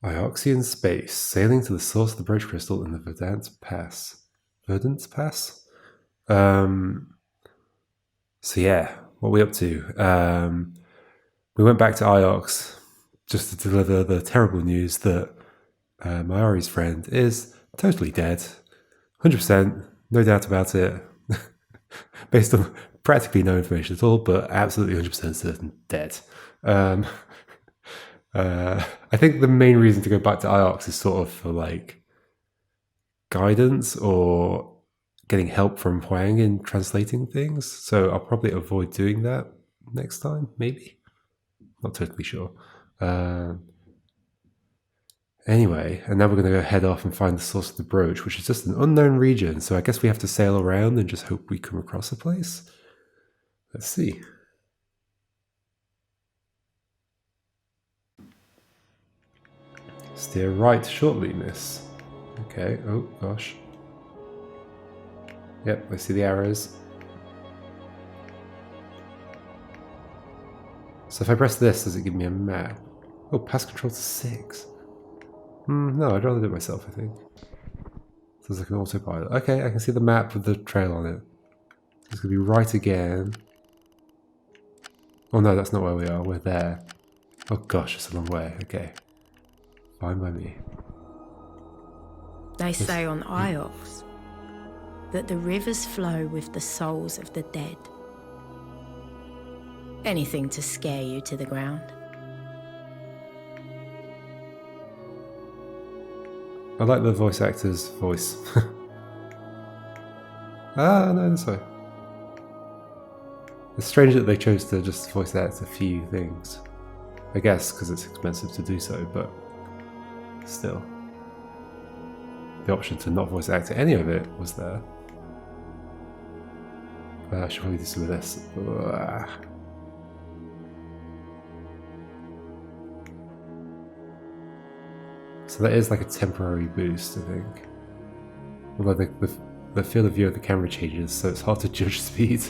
Ioxian space, sailing to the source of the brooch crystal in the Verdant Pass. Verdant Pass? So yeah, what are we up to? We went back to Iox just to deliver the terrible news that Mayari's friend is totally dead. 100%, no doubt about it. Based on practically no information at all, but absolutely 100% certain dead. Um, I think the main reason to go back to Iox is sort of for like guidance or getting help from Huang in translating things. So I'll probably avoid doing that next time, maybe. Not totally sure. Anyway, and now we're going to go head off and find the source of the brooch, which is just an unknown region. So I guess we have to sail around and just hope we come across a place. Let's see. Steer right shortly, miss. Okay, oh gosh. Yep, I see the arrows. So if I press this, does it give me a map? Oh, pass control to 6. No, I'd rather do it myself, I think. So it's like an autopilot. Okay, I can see the map with the trail on it. It's going to be right again. Oh no, that's not where we are. We're there. Oh gosh, it's a long way. Okay. Fine by me. They say on Iox that the rivers flow with the souls of the dead. Anything to scare you to the ground. I like the voice actor's voice. No, this way. It's strange that they chose to just voice act a few things. I guess because it's expensive to do so, but still. The option to not voice act any of it was there. I should probably do some of this. So that is like a temporary boost, I think. Although the field of view of the camera changes, so it's hard to judge speed.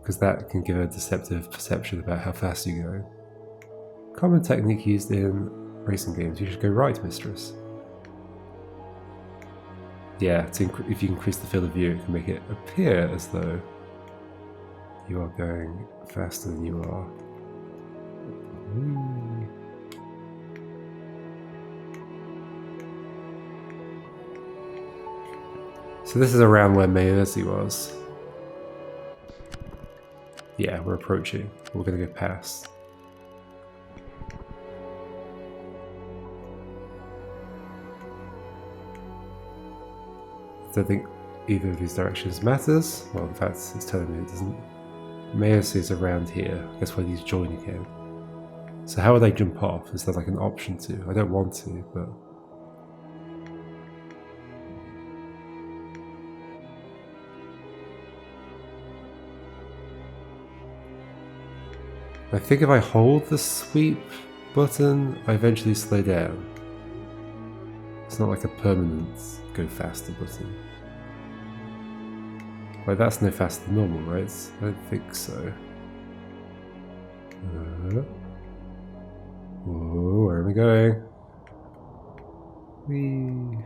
Because that can give a deceptive perception about how fast you go. Common technique used in racing games. You should go right, mistress. Yeah, if you increase the field of view, it can make it appear as though you are going faster than you are. So this is around where Mayersi was. Yeah, we're approaching. We're going to go past. I don't think either of these directions matters. Well, in fact, it's telling me it doesn't. Mayersi is around here. I guess where these join again. So how would I jump off? Is there like an option to? I don't want to, but... I think if I hold the sweep button, I eventually slow down. It's not like a permanent go faster button. Like that's no faster than normal, right? I don't think so. Whoa, where am I going? Whee.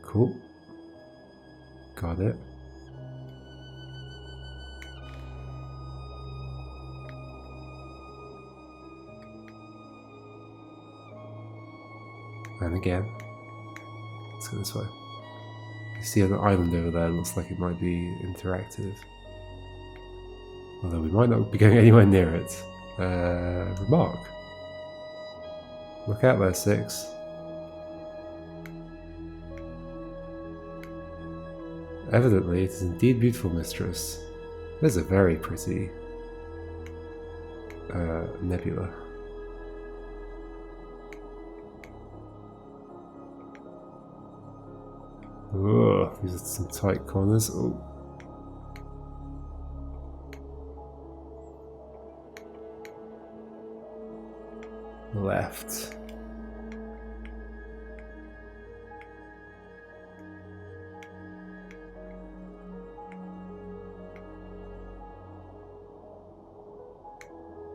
Cool. Got it. And again. Let's go this way. You see an island over there, looks like it might be interactive. Although we might not be going anywhere near it. Remark. Look out there, 6. Evidently, it is indeed beautiful, mistress. It is a very pretty nebula. Ugh, these are some tight corners. Oh. Left.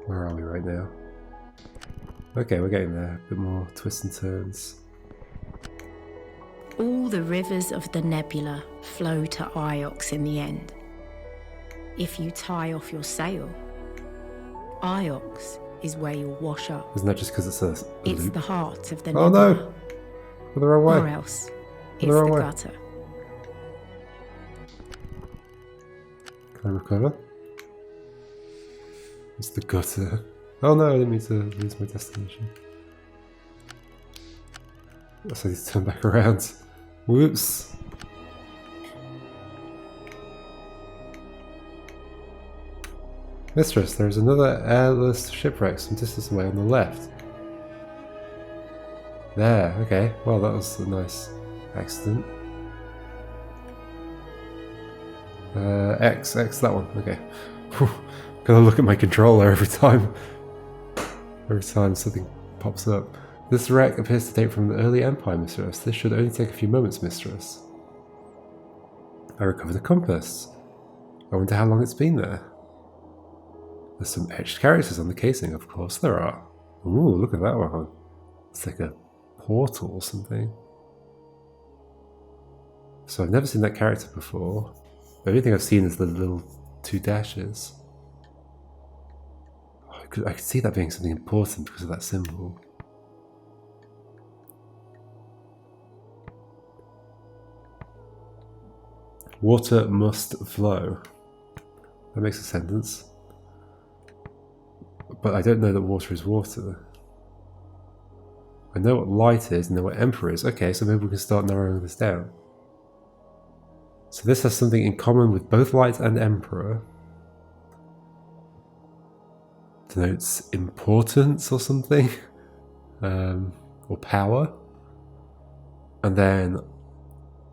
Where are we right now? Okay, we're getting there. A bit more twists and turns. All the rivers of the Nebula flow to Iox in the end. If you tie off your sail, Iox is where you'll wash up. Isn't that just because it's a It's loop? the heart of the Oh Nebula. no! We're the wrong way. Or else, the it's wrong the way. gutter. Can I recover? It's the gutter. Oh no, I didn't mean to lose my destination. So I need to turn back around. Whoops. Mistress, there is another airless shipwreck some distance away on the left. There, okay. Well, that was a nice accident. X, that one, okay. Gotta look at my controller every time. Every time something pops up. This wreck appears to date from the early Empire, Mistress. This should only take a few moments, Mistress. I recovered a compass. I wonder how long it's been there. There's some etched characters on the casing, of course there are. Ooh, look at that one. It's like a portal or something. So I've never seen that character before. The only thing I've seen is the little 2 dashes. I could see that being something important because of that symbol. Water must flow. That makes a sentence. But I don't know that water is water. I know what light is and know what emperor is. Okay, so maybe we can start narrowing this down. So this has something in common with both light and emperor. Denotes importance or something. Or power. And then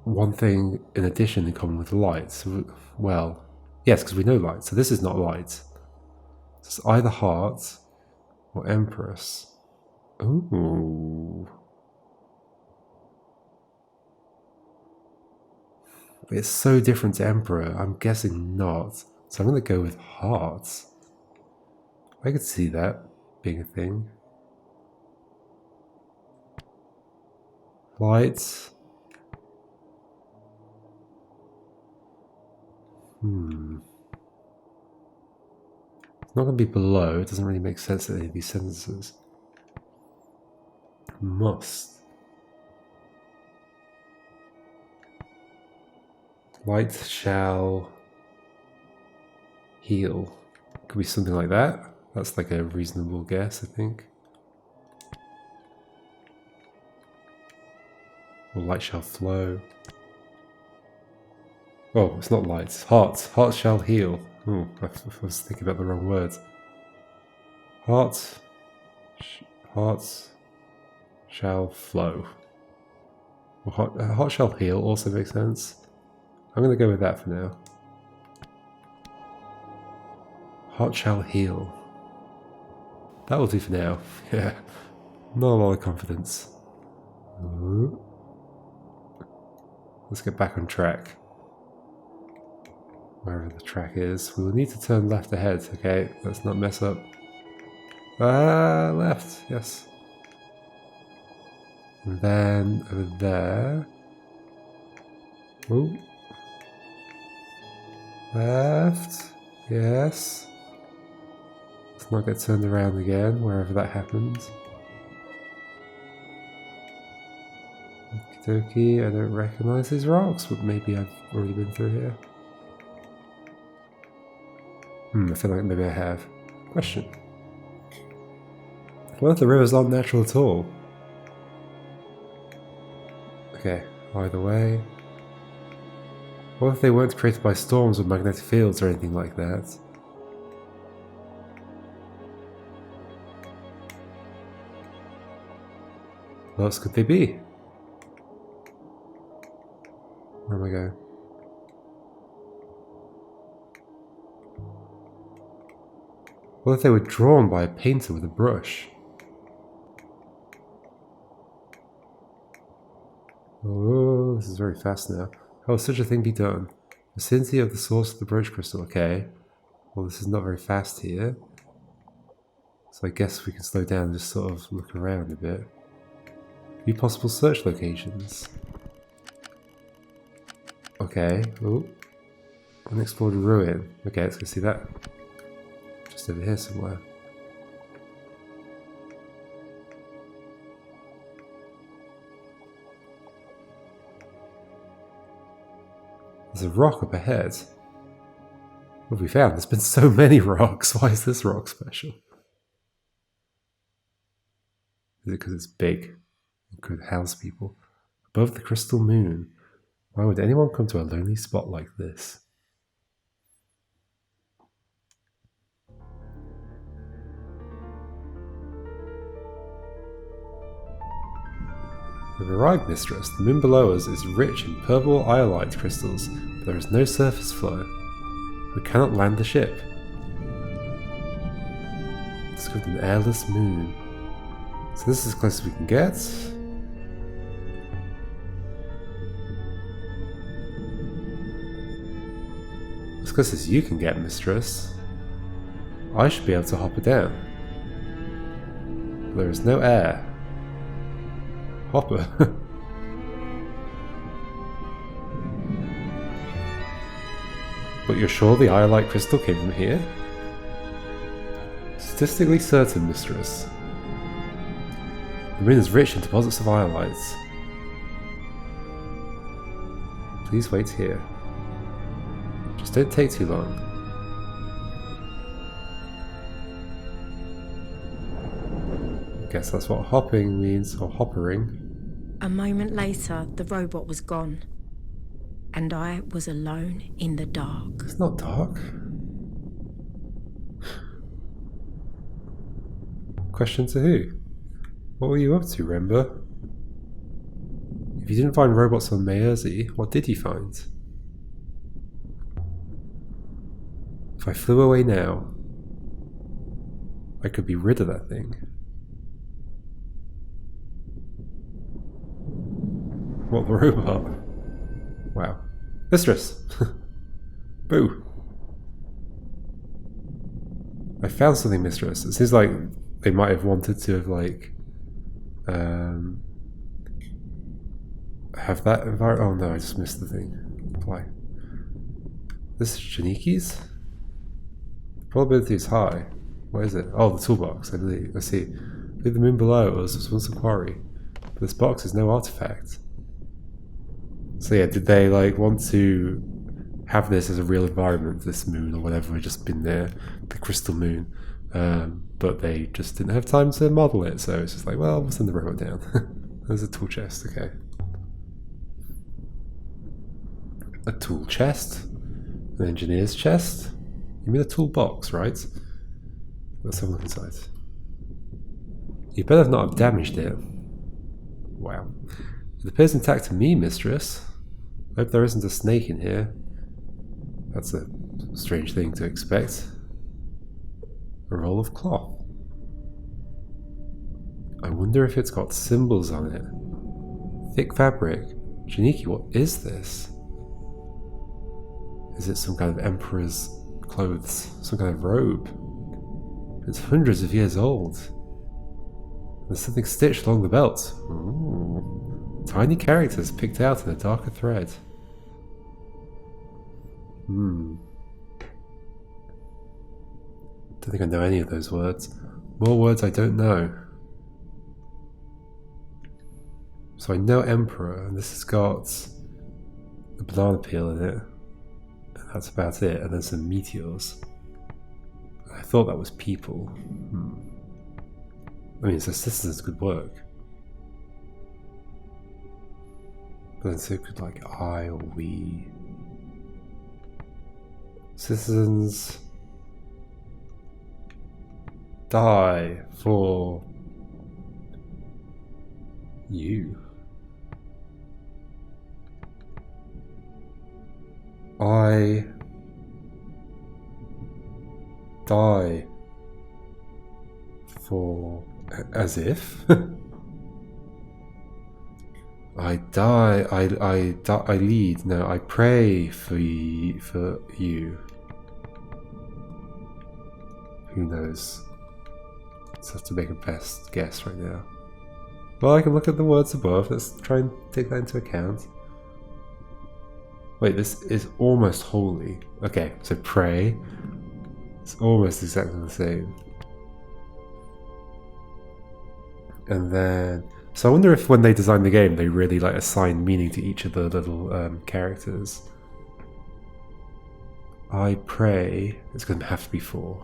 one thing in addition in common with light. So, well, yes, because we know light. So this is not light. It's either heart or empress. Ooh. It's so different to emperor. I'm guessing not. So I'm going to go with heart. I could see that being a thing. Light. It's not going to be below. It doesn't really make sense in any of these sentences. Must. Light shall heal. Could be something like that. That's like a reasonable guess, I think. Or light shall flow. Oh, it's not light. Heart. Heart shall heal. Oh, I was thinking about the wrong word. Heart. Heart shall flow. Well, heart shall heal also makes sense. I'm going to go with that for now. Heart shall heal. That will do for now. Yeah. Not a lot of confidence. Ooh. Let's get back on track. Wherever the track is. We will need to turn left ahead, okay? Let's not mess up. Left, yes. And then over there. Ooh. Left. Yes. Let's not get turned around again, wherever that happens. Okie dokie, I don't recognize these rocks, but maybe I've already been through here. I feel like maybe I have. Question. What if the rivers aren't natural at all? Okay, either way. What if they weren't created by storms or magnetic fields or anything like that? What else could they be? Where am I going? What if they were drawn by a painter with a brush? Oh, this is very fast now. How will such a thing be done? Vicinity of the source of the brooch crystal. Okay. Well, this is not very fast here. So I guess we can slow down and just sort of look around a bit. View possible search locations. Okay, oh. Unexplored ruin. Okay, let's go see that. Just over here somewhere. There's a rock up ahead. What have we found? There's been so many rocks. Why is this rock special? Is it because it's big? It could house people. Above the crystal moon. Why would anyone come to a lonely spot like this? We've arrived, mistress. The moon below us is rich in purple iolite crystals, but there is no surface flow. We cannot land the ship. Discovered an airless moon. So this is as close as we can get. As close as you can get, mistress. I should be able to hop it down. But there is no air. Hopper. But you're sure the iolite crystal came from here? Statistically certain, mistress. The moon is rich in deposits of iolites. Please wait here. Just don't take too long. I guess that's what hopping means, or hoppering. A moment later, the robot was gone, and I was alone in the dark. It's not dark. Question to who? What were you up to, Remember? If you didn't find robots on Maerzi, what did you find? If I flew away now, I could be rid of that thing. What, the robot? Wow. Mistress! Boo! I found something, mistress. It seems like they might have wanted to have, like, have that environment. Oh no, I just missed the thing. Apply. This is Janiki's? The probability is high. What is it? Oh, the toolbox, I believe. I see. I believe the moon below us was once a quarry. But this box is no artifact. So yeah, did they like want to have this as a real environment, this moon or whatever had just been there, the crystal moon, but they just didn't have time to model it, so it's just like, well, we'll send the robot down. There's a tool chest, okay. A tool chest? An engineer's chest? You mean a toolbox, right? Let's have a look inside. You better not have damaged it. Wow. It appears intact to me, mistress. I hope there isn't a snake in here. That's a strange thing to expect. A roll of cloth. I wonder if it's got symbols on it. Thick fabric. Janiki, what is this? Is it some kind of emperor's clothes? Some kind of robe? It's hundreds of years old. There's something stitched along the belt. Ooh. Tiny characters picked out in a darker thread. Don't think I know any of those words. More words I don't know. So I know Emperor, and this has got a banana peel in it. And that's about it, and then some meteors. I thought that was people. I mean, so citizens could work. But then so could like I or we. Citizens die for you. I die for, as if I die. I lead. No, I pray for you. Who knows? Just have to make a best guess right now. Well, I can look at the words above. Let's try and take that into account. Wait, this is almost holy. Okay, so pray. It's almost exactly the same. And then, so I wonder if when they designed the game, they really like assigned meaning to each of the little characters. I pray. It's going to have to be 4.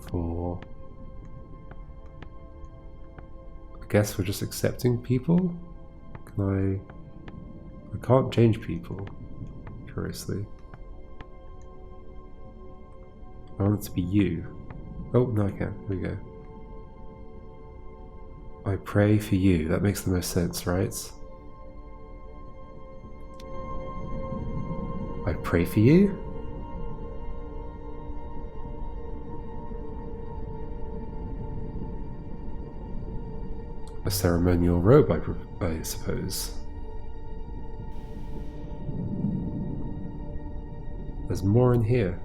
4. I guess we're just accepting people. Can I can't change people. Curiously, I want it to be you. Oh no, I can. Here we go. I pray for you. That makes the most sense, right? I pray for you? A ceremonial robe, I suppose. There's more in here.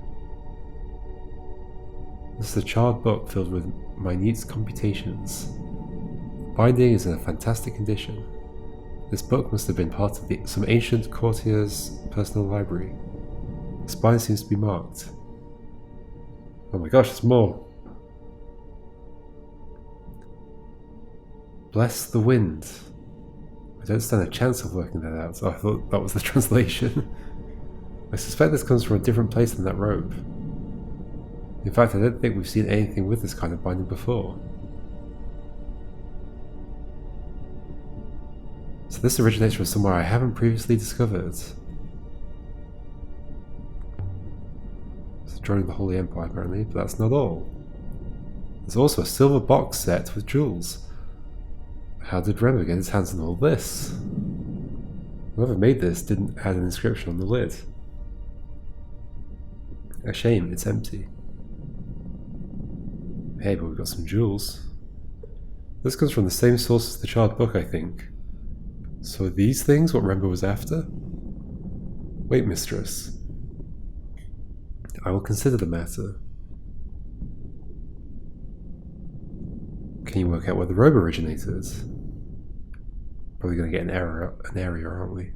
This is a charred book filled with minute computations. Binding is in a fantastic condition. This book must have been part of some ancient courtier's personal library. The spine seems to be marked. Oh my gosh, there's more! Bless the wind. I don't stand a chance of working that out. Oh, I thought that was the translation. I suspect this comes from a different place than that rope. In fact, I don't think we've seen anything with this kind of binding before. So this originates from somewhere I haven't previously discovered. It's joining the Holy Empire apparently, but that's not all. There's also a silver box set with jewels. How did Rembo get his hands on all this? Whoever made this didn't add an inscription on the lid. A shame, it's empty. Hey, but we've got some jewels. This comes from the same source as the charred book, I think. So are these things what Rembo was after? Wait, mistress. I will consider the matter. Can you work out where the robe originated? Probably going to get an area, aren't we?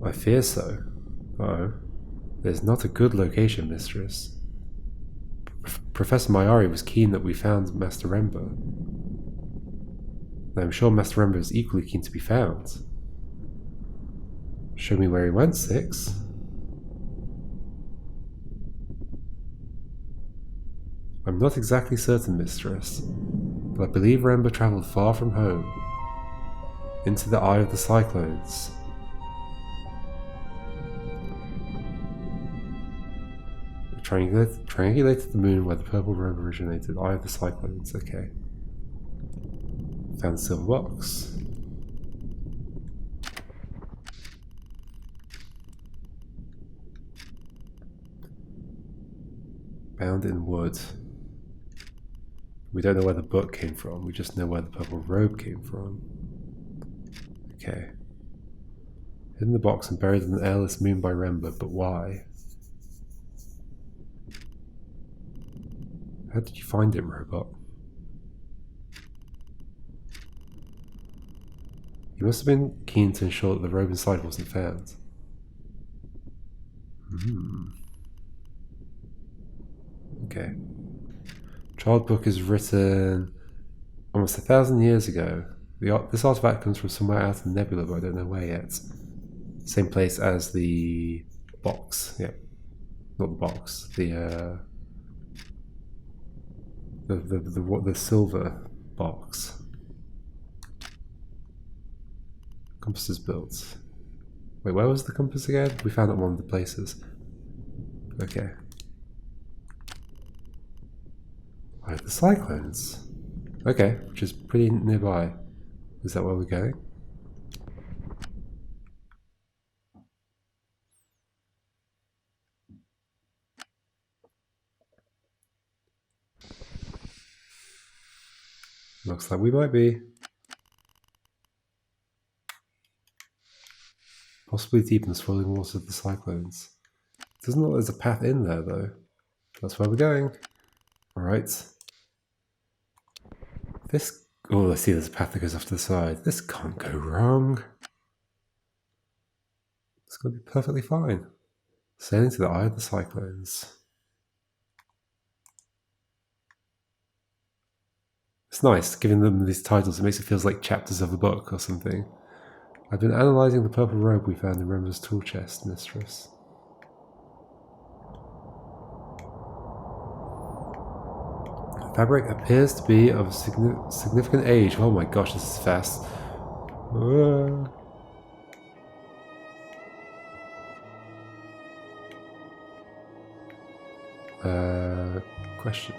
I fear so. Uh-oh. There's not a good location, mistress. Professor Mayari was keen that we found Master Rembo. I'm sure Master Rembo is equally keen to be found. Show me where he went, Six. I'm not exactly certain, mistress, but I believe Rembo travelled far from home, into the eye of the cyclones. Triangulated the moon where the purple robe originated, eye of the cyclones, okay. Found the silver box. Bound in wood. We don't know where the book came from, we just know where the purple robe came from. Okay. Hidden in the box and buried in an airless moon by Rembo, but why? How did you find him, robot? He must have been keen to ensure that the robe inside wasn't found. Okay. Child book is written almost 1,000 years ago. This artifact comes from somewhere out in Nebula, but I don't know where yet. Same place as the box. Yeah, not the box. The silver box. Compass is built. Wait, where was the compass again? We found it in one of the places. Okay. Oh, the cyclones. Okay, which is pretty nearby. Is that where we're going? Looks like we might be. Possibly deep in the swirling waters of the cyclones. Doesn't look like there's a path in there though. That's where we're going. Alright. This... Oh, I see there's a path that goes off to the side. This can't go wrong. It's going to be perfectly fine. Sailing to the eye of the cyclones. It's nice, giving them these titles. It makes it feel like chapters of a book or something. I've been analysing the purple robe we found in Rember's tool chest, mistress. The fabric appears to be of significant age. Oh my gosh, this is fast. Question.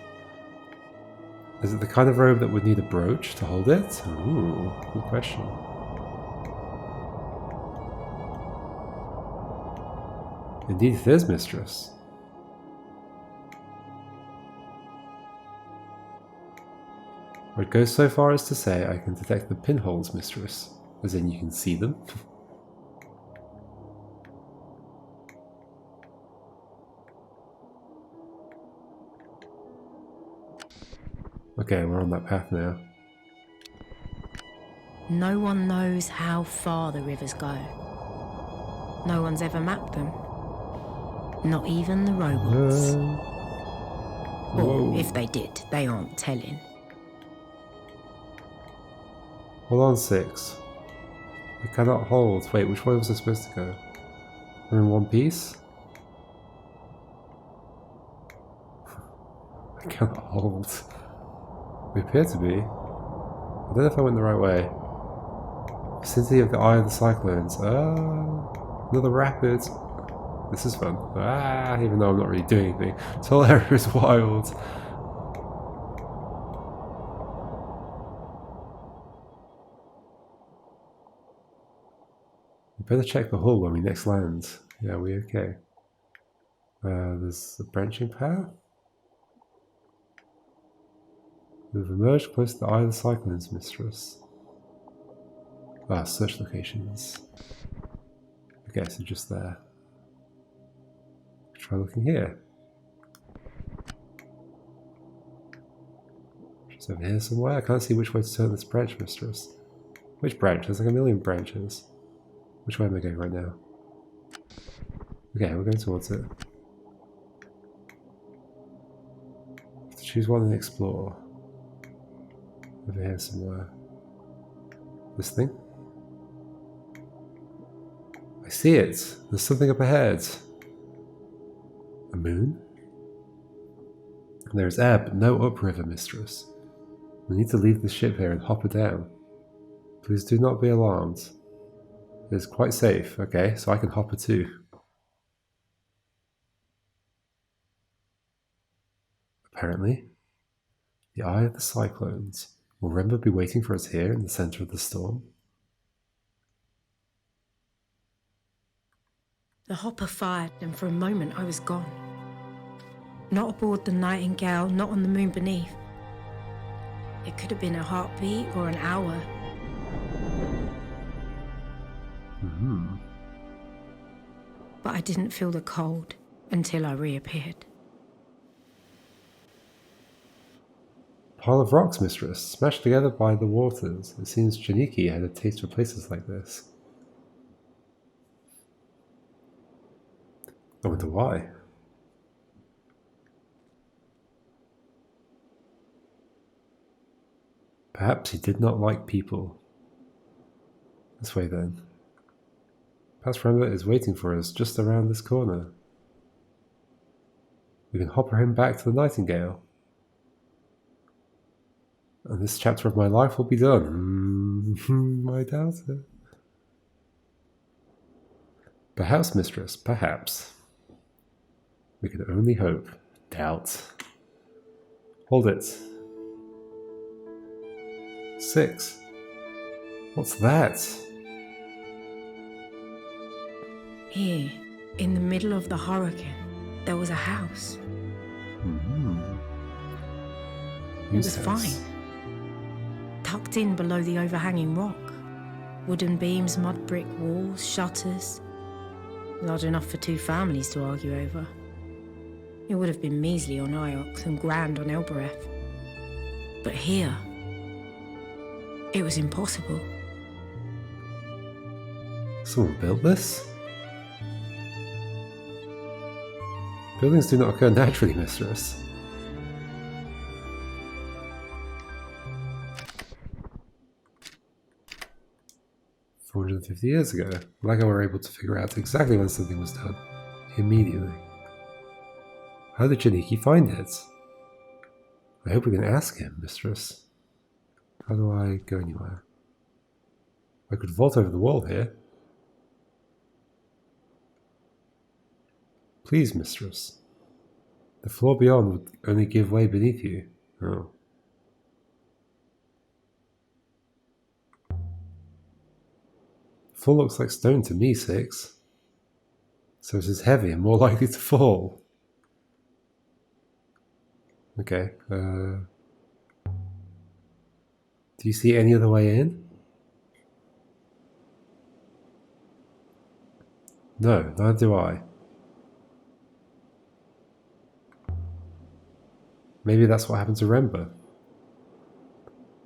Is it the kind of robe that would need a brooch to hold it? Ooh, good question. Indeed it is, mistress. I'd go so far as to say I can detect the pinholes, mistress. As in you can see them. Okay, we're on that path now. No one knows how far the rivers go. No one's ever mapped them. Not even the robots. Or if they did, they aren't telling. Hold on, 6. I cannot hold. Wait, which way was I supposed to go? We're in one piece? I cannot hold. We appear to be. I don't know if I went the right way. Vicinity of the eye of the cyclones. Another rapid. This is fun. Even though I'm not really doing anything. This whole area is wild. We better check the hull when we next land. Yeah, we okay. There's a branching path. We've emerged close to the eye of the cyclones, mistress. Search locations. Okay, so just there. Try looking here. She's over here somewhere. I can't see which way to turn this branch, mistress. Which branch? There's like a million branches. Which way am I going right now? Okay, we're going towards it. Have to choose one and explore. Over here somewhere. This thing? I see it! There's something up ahead. A moon? There is air, but no upriver, mistress. We need to leave the ship here and hop her down. Please do not be alarmed. It is quite safe. Okay, so I can hop her too. Apparently, the eye of the cyclones. Will Rember be waiting for us here in the center of the storm? The hopper fired, and for a moment I was gone. Not aboard the Nightingale, not on the moon beneath. It could have been a heartbeat or an hour. But I didn't feel the cold until I reappeared. Pile of rocks, mistress, smashed together by the waters. It seems Janiki had a taste for places like this. I wonder why. Perhaps he did not like people. This way then. Perhaps Rember is waiting for us just around this corner. We can hopper him back to the Nightingale. And this chapter of my life will be done. I doubt it. Perhaps, mistress, perhaps. We can only hope. Doubt. Hold it. 6. What's that? Here, in the middle of the hurricane, there was a house. It was fine. Tucked in below the overhanging rock. Wooden beams, mud brick walls, shutters. Large enough for 2 families to argue over. It would have been measly on Iox and grand on Elbereth. But here, it was impossible. Someone built this? Buildings do not occur naturally, mistress. "450 years ago, like I were able to figure out exactly when something was done. Immediately. How did Janiki find it? I hope we can ask him, mistress. How do I go anywhere? I could vault over the wall here. Please, mistress. The floor beyond would only give way beneath you. Oh. The floor looks like stone to me, Six. So it is heavy and more likely to fall. Okay. Do you see any other way in? No, neither do I. Maybe that's what happened to Remba.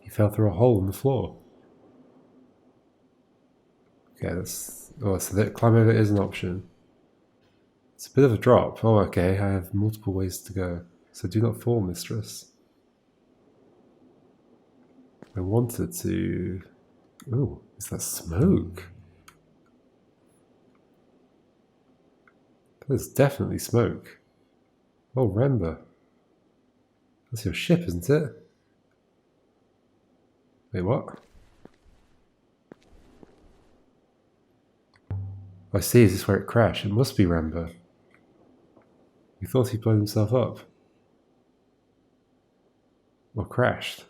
He fell through a hole in the floor. Okay, so that climb over is an option. It's a bit of a drop. Oh, okay, I have multiple ways to go. So do not fall, mistress. I wanted to... Oh, is that smoke? That is definitely smoke. Oh, Remba. That's your ship, isn't it? Wait, what? I see, is this where it crashed? It must be Remba. He thought he'd blown himself up. Or crashed.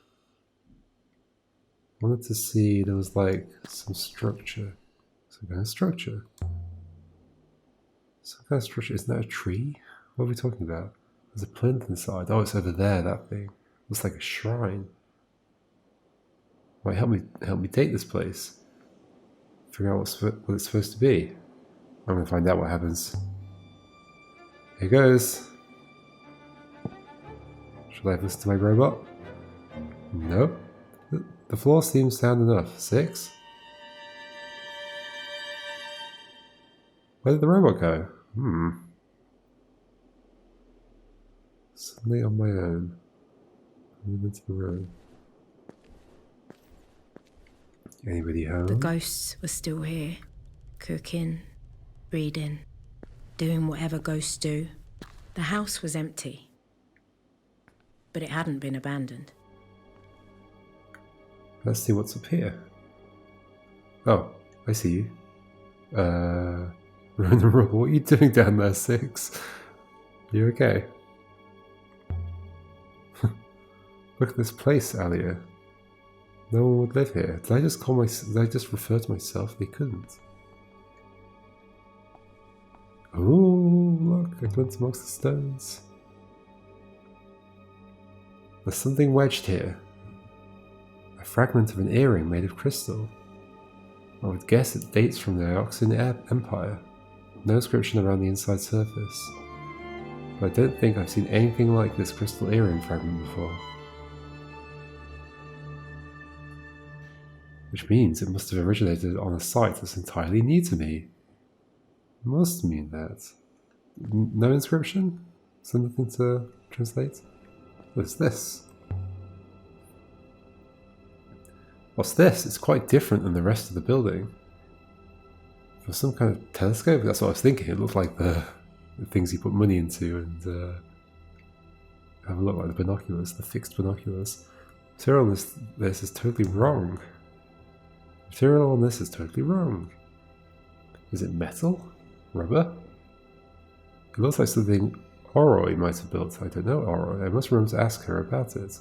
I wanted to see there was like some structure. Some kind of structure. Some kind of structure. Isn't that a tree? What are we talking about? There's a plinth inside. Oh, it's over there, that thing. Looks like a shrine. Might help me date this place. Figure out what it's supposed to be. I'm gonna find out what happens. Here goes. Should I listen to my robot? Nope. The floor seems sound enough. 6? Where did the robot go? Suddenly on my own. Moving into the room. Anybody home? The ghosts were still here, cooking, reading, doing whatever ghosts do. The house was empty, but it hadn't been abandoned. Let's see what's up here. Oh, I see you. We're in the room. What are you doing down there, 6? Are you okay? Look at this place, Aliya. No one would live here. Did I just refer to myself? They couldn't. Oh, look, I glimpsed amongst the stones. There's something wedged here. A fragment of an earring made of crystal. I would guess it dates from the Ioxian Empire. No inscription around the inside surface. But I don't think I've seen anything like this crystal earring fragment before. Which means it must have originated on a site that's entirely new to me. It must mean that. No inscription? Is there nothing to translate? What is this? What's this? It's quite different than the rest of the building. For some kind of telescope? That's what I was thinking. It looked like the things you put money into and have a look like the binoculars, the fixed binoculars. Material on this is totally wrong. Material on this is totally wrong. Is it metal? Rubber? It looks like something Oroi might have built. I don't know Oroi. I must remember to ask her about it.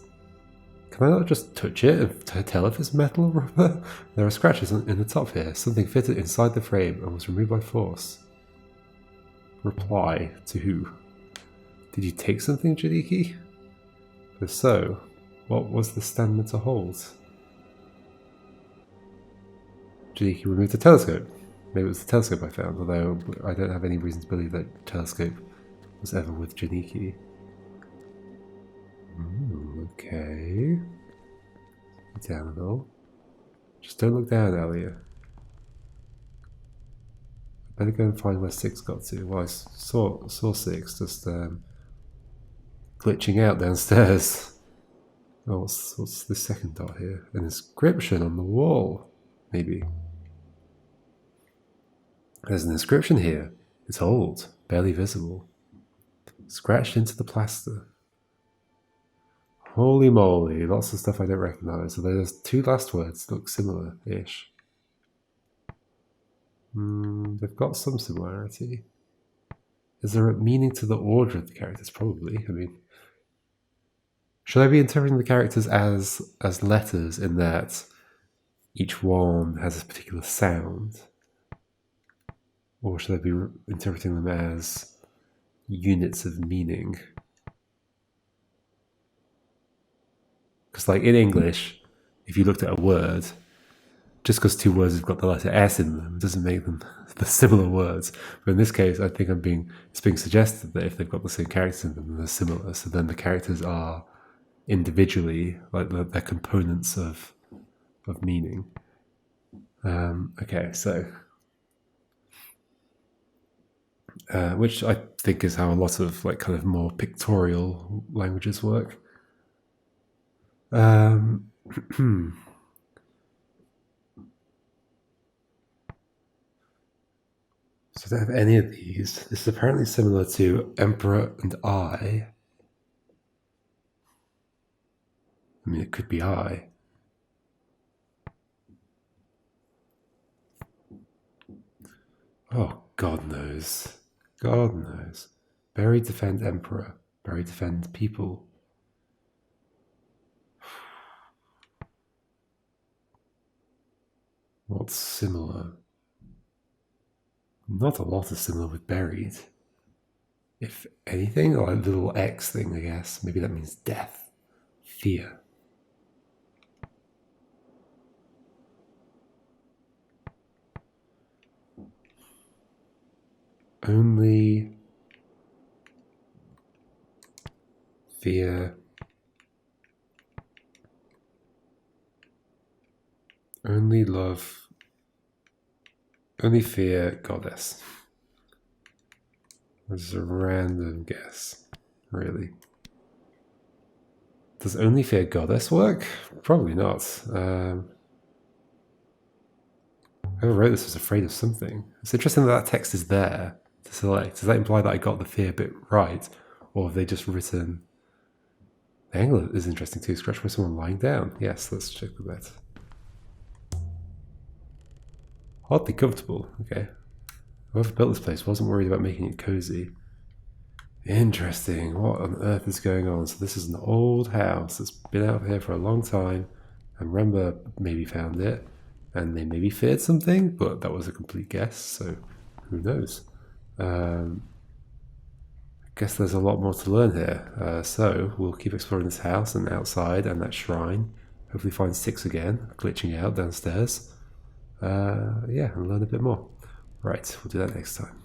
Can I not just touch it and tell if it's metal or rubber? There are scratches in the top here. Something fitted inside the frame and was removed by force. Reply to who? Did you take something, Janiki? If so, what was the stand meant to hold? Janiki removed the telescope. Maybe it was the telescope I found, although I don't have any reason to believe that telescope was ever with Janiki. Okay. Down a little. Just don't look down, Aliya. I better go and find where 6 got to. Well, I saw 6 just glitching out downstairs. Oh, what's the second dot here? An inscription on the wall, maybe. There's an inscription here. It's old, barely visible. Scratched into the plaster. Holy moly, lots of stuff I don't recognize. So there's 2 last words that look similar-ish. They've got some similarity. Is there a meaning to the order of the characters? Probably. I mean, should I be interpreting the characters as letters in that each one has a particular sound? Or should I be interpreting them as units of meaning? Because like in English, if you looked at a word, just because 2 words have got the letter S in them doesn't make them the similar words. But in this case, I think it's being suggested that if they've got the same characters in them, then they're similar. So then the characters are individually, like they're components of meaning. Okay, so which I think is how a lot of like kind of more pictorial languages work. So I don't have any of these. This is apparently similar to Emperor and I. I mean, it could be I. Oh, God knows. God knows. Bury, defend, Emperor. Bury, defend, people. What's similar? Not a lot is similar with buried. If anything, or a little X thing, I guess. Maybe that means death. Fear. Only fear. Only love. Only fear goddess. That's a random guess, really. Does only fear goddess work? Probably not. Whoever wrote this was afraid of something. It's interesting that text is there to select. Does that imply that I got the fear bit right? Or have they just written... The angle is interesting too. Scratch by someone lying down. Yes, let's check that. Oddly comfortable. Okay. Whoever built this place wasn't worried about making it cozy. Interesting. What on earth is going on? So this is an old house that's been out here for a long time. And Remember maybe found it. And they maybe feared something, but that was a complete guess. So who knows? I guess there's a lot more to learn here. So we'll keep exploring this house and outside and that shrine. Hopefully find 6 again, glitching out downstairs. Yeah, and learn a bit more. Right, we'll do that next time.